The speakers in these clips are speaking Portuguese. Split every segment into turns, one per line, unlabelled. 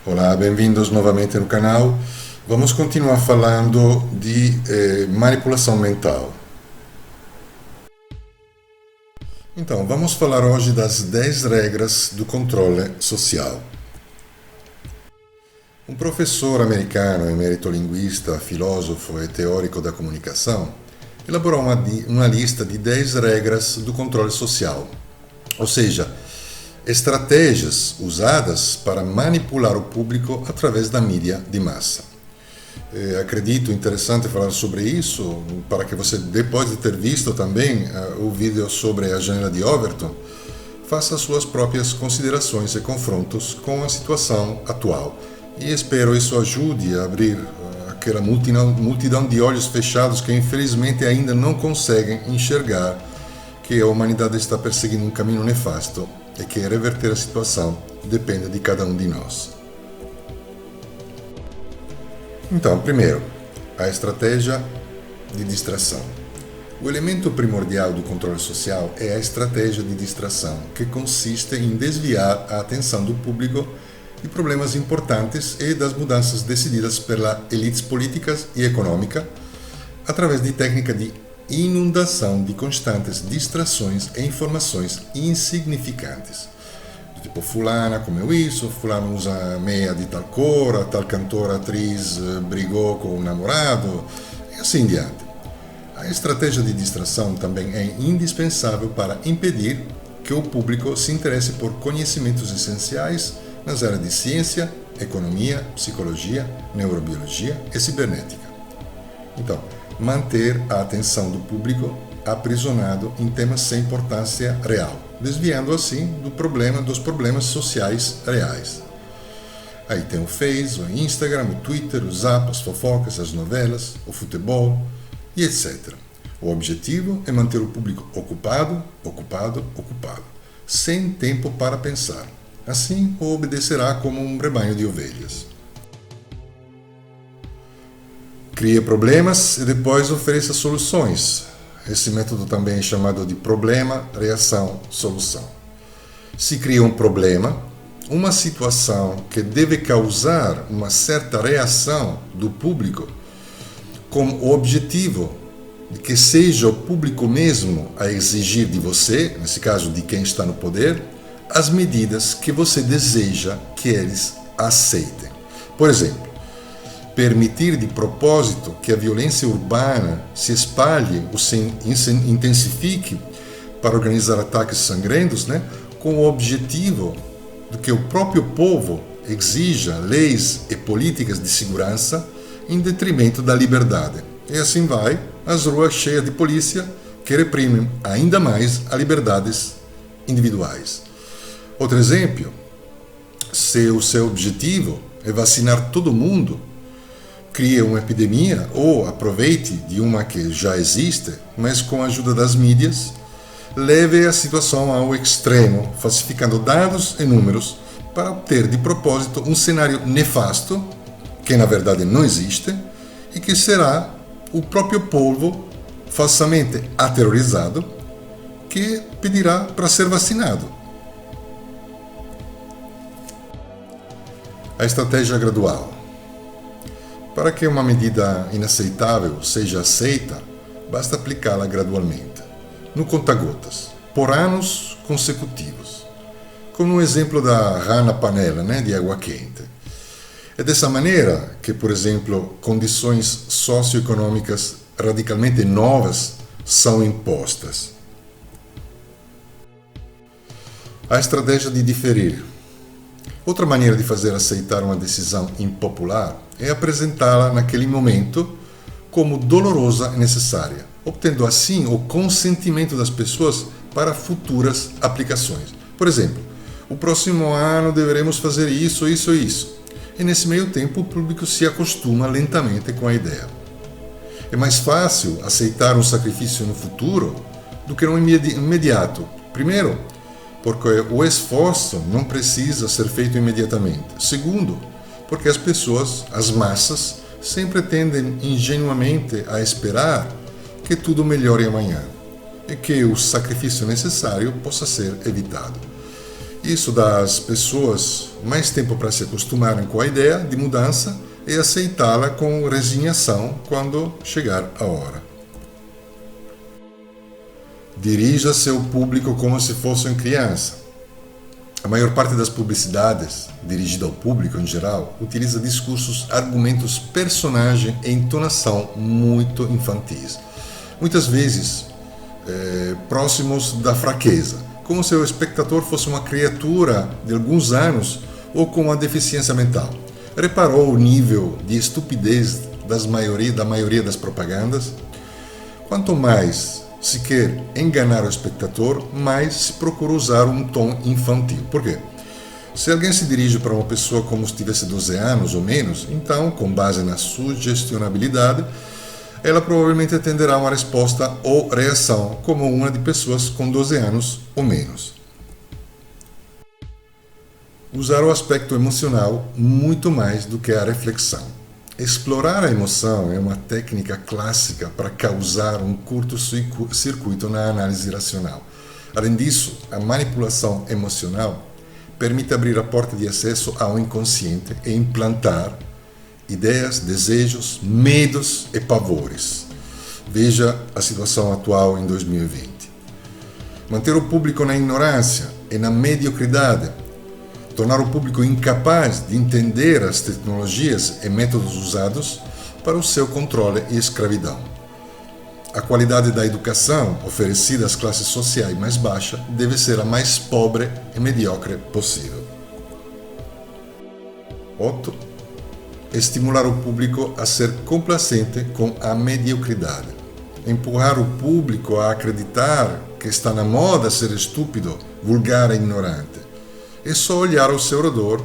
Olá, bem-vindos novamente no canal. Vamos continuar falando de manipulação mental. Então, vamos falar hoje das 10 regras do controle social. Um professor americano, emerito-linguista, filósofo e teórico da comunicação, elaborou uma lista de 10 regras do controle social, ou seja, estratégias usadas para manipular o público através da mídia de massa. Acredito interessante falar sobre isso, para que você, depois de ter visto também o vídeo sobre a janela de Overton, faça suas próprias considerações e confrontos com a situação atual. E espero isso ajude a abrir aquela multidão de olhos fechados que infelizmente ainda não conseguem enxergar que a humanidade está perseguindo um caminho nefasto e que reverter a situação depende de cada um de nós. Então, primeiro, a estratégia de distração. O elemento primordial do controle social é a estratégia de distração, que consiste em desviar a atenção do público de problemas importantes e das mudanças decididas pelas elites políticas e econômicas através de técnica de inundação de constantes distrações e informações insignificantes. Tipo, fulana comeu isso, fulano usa meia de tal cor, a tal cantora atriz brigou com o namorado, e assim diante. A estratégia de distração também é indispensável para impedir que o público se interesse por conhecimentos essenciais nas áreas de ciência, economia, psicologia, neurobiologia e cibernética. Então, manter a atenção do público aprisionado em temas sem importância real, desviando assim dos problemas sociais reais. Aí tem o Face, o Instagram, o Twitter, o Zap, as fofocas, as novelas, o futebol e etc. O objetivo é manter o público ocupado, sem tempo para pensar. Assim, obedecerá como um rebanho de ovelhas. Cria problemas e depois ofereça soluções. Esse método também é chamado de problema, reação, solução. Se cria um problema, uma situação que deve causar uma certa reação do público, com o objetivo de que seja o público mesmo a exigir de você, nesse caso de quem está no poder, as medidas que você deseja que eles aceitem. Por exemplo, permitir de propósito que a violência urbana se espalhe ou se intensifique para organizar ataques sangrentos, com o objetivo de que o próprio povo exija leis e políticas de segurança em detrimento da liberdade. E assim vai, as ruas cheias de polícia que reprimem ainda mais as liberdades individuais. Outro exemplo, se o seu objetivo é vacinar todo mundo, crie uma epidemia ou aproveite de uma que já existe, mas com a ajuda das mídias, leve a situação ao extremo, falsificando dados e números para obter de propósito um cenário nefasto, que na verdade não existe, e que será o próprio povo falsamente aterrorizado que pedirá para ser vacinado. A estratégia gradual. Para que uma medida inaceitável seja aceita, basta aplicá-la gradualmente, no conta-gotas, por anos consecutivos, como no exemplo da rana panela, de água quente. É dessa maneira que, por exemplo, condições socioeconômicas radicalmente novas são impostas. A estratégia de diferir. Outra maneira de fazer aceitar uma decisão impopular é apresentá-la naquele momento como dolorosa e necessária, obtendo assim o consentimento das pessoas para futuras aplicações. Por exemplo, o próximo ano deveremos fazer isso, isso e isso. E nesse meio tempo o público se acostuma lentamente com a ideia. É mais fácil aceitar um sacrifício no futuro do que no imediato. Primeiro, porque o esforço não precisa ser feito imediatamente. Segundo, porque as pessoas, as massas, sempre tendem ingenuamente a esperar que tudo melhore amanhã e que o sacrifício necessário possa ser evitado. Isso dá às pessoas mais tempo para se acostumarem com a ideia de mudança e aceitá-la com resignação quando chegar a hora. Dirija seu público como se fosse uma criança. A maior parte das publicidades, dirigida ao público em geral, utiliza discursos, argumentos, personagem e entonação muito infantis. Muitas vezes próximos da fraqueza, como se o espectador fosse uma criatura de alguns anos ou com uma deficiência mental. Reparou o nível de estupidez da maioria das propagandas? Quanto mais se quer enganar o espectador, mais se procura usar um tom infantil. Por quê? Se alguém se dirige para uma pessoa como se tivesse 12 anos ou menos, então, com base na sugestionabilidade, ela provavelmente atenderá uma resposta ou reação como uma de pessoas com 12 anos ou menos. Usar o aspecto emocional muito mais do que a reflexão. Explorar a emoção é uma técnica clássica para causar um curto-circuito na análise racional. Além disso, a manipulação emocional permite abrir a porta de acesso ao inconsciente e implantar ideias, desejos, medos e pavores. Veja a situação atual em 2020. Manter o público na ignorância e na mediocridade, tornar o público incapaz de entender as tecnologias e métodos usados para o seu controle e escravidão. A qualidade da educação oferecida às classes sociais mais baixas deve ser a mais pobre e mediocre possível. 8. Estimular o público a ser complacente com a mediocridade. Empurrar o público a acreditar que está na moda ser estúpido, vulgar e ignorante. É só olhar ao seu redor.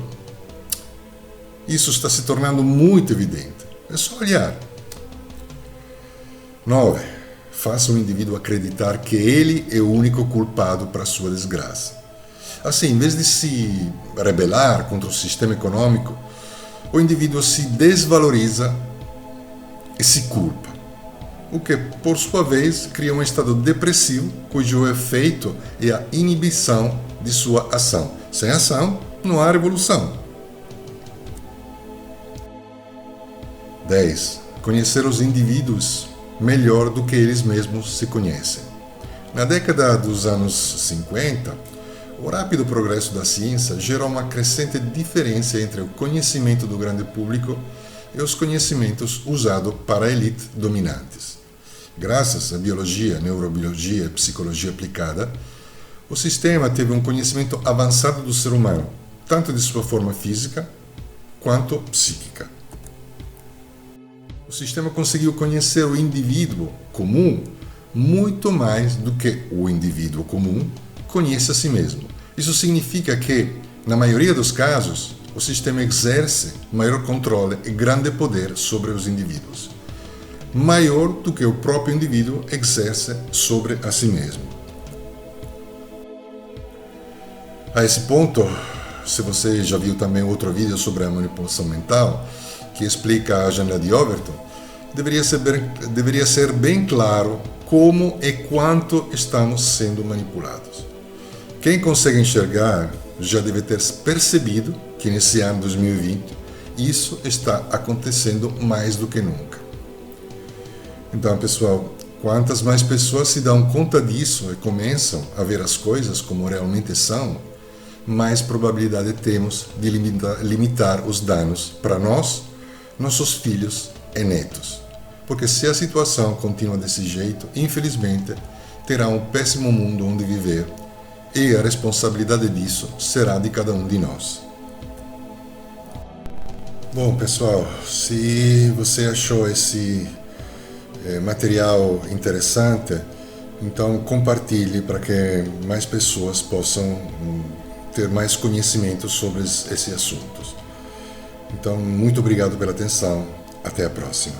Isso está se tornando muito evidente. É só olhar. 9. Faça o indivíduo acreditar que ele é o único culpado para a sua desgraça. Assim, em vez de se rebelar contra o sistema econômico, o indivíduo se desvaloriza e se culpa, o que, por sua vez, cria um estado depressivo, cujo efeito é a inibição de sua ação. Sem ação, não há revolução. 10. Conhecer os indivíduos melhor do que eles mesmos se conhecem. Na década dos anos 50, o rápido progresso da ciência gerou uma crescente diferença entre o conhecimento do grande público e os conhecimentos usados para a elite dominantes. Graças à biologia, neurobiologia e psicologia aplicada, o sistema teve um conhecimento avançado do ser humano, tanto de sua forma física quanto psíquica. O sistema conseguiu conhecer o indivíduo comum muito mais do que o indivíduo comum conhece a si mesmo. Isso significa que, na maioria dos casos, o sistema exerce maior controle e grande poder sobre os indivíduos, maior do que o próprio indivíduo exerce sobre a si mesmo. A esse ponto, se você já viu também outro vídeo sobre a manipulação mental, que explica a agenda de Overton, deveria ser bem claro como e quanto estamos sendo manipulados. Quem consegue enxergar já deve ter percebido que nesse ano 2020 isso está acontecendo mais do que nunca. Então, pessoal, quantas mais pessoas se dão conta disso e começam a ver as coisas como realmente são, mais probabilidade temos de limitar os danos para nós, nossos filhos e netos. Porque se a situação continua desse jeito, infelizmente, terá um péssimo mundo onde viver e a responsabilidade disso será de cada um de nós. Bom, pessoal, se você achou esse material interessante, então compartilhe para que mais pessoas possam ter mais conhecimento sobre esses assuntos. Então, muito obrigado pela atenção. Até a próxima.